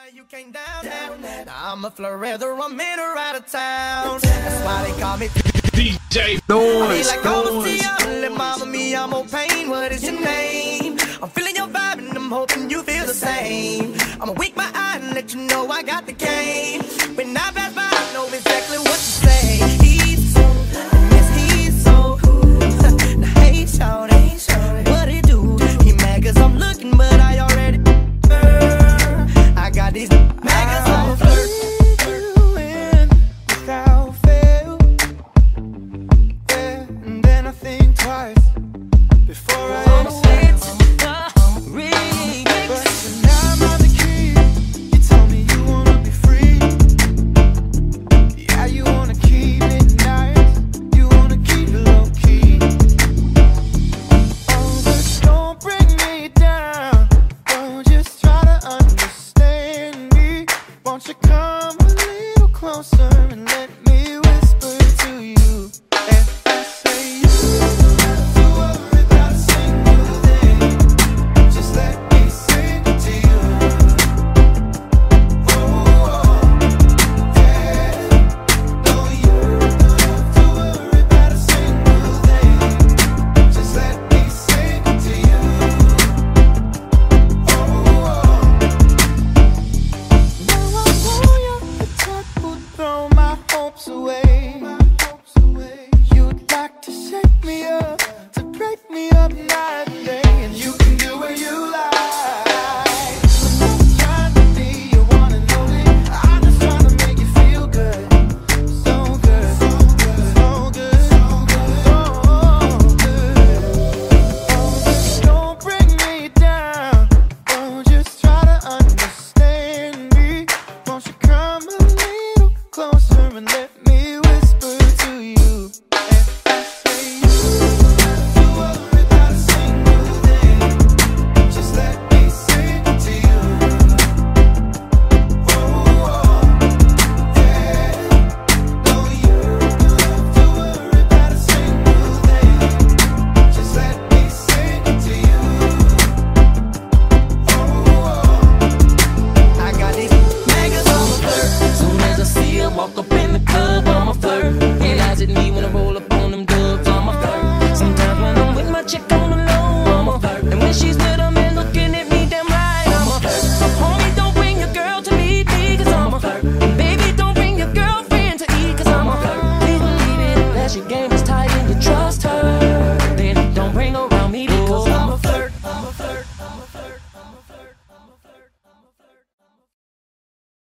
You came down that. Now I'm a flirt, whether I'm in or out of town. That's why they call me DJ Noiz. Like overseas, mama me, I'm on pain. What is your name? I'm feeling your vibe and I'm hoping you feel the same. I'ma wink my eye and let you know I got the game. When I pass by, I know exactly what you say. He's so, yes he's so. Now hey shawty, what it do? He mad 'cause I'm looking, but I already. I got these maggots on flirt. Without fail, yeah, and then I think twice before I exhale. But now I'm on the key. You told me you wanna be free. Yeah, you wanna keep it nice. You wanna keep it low key. Oh, but don't bring me down. Don't just try to understand me. Won't you come a little closer and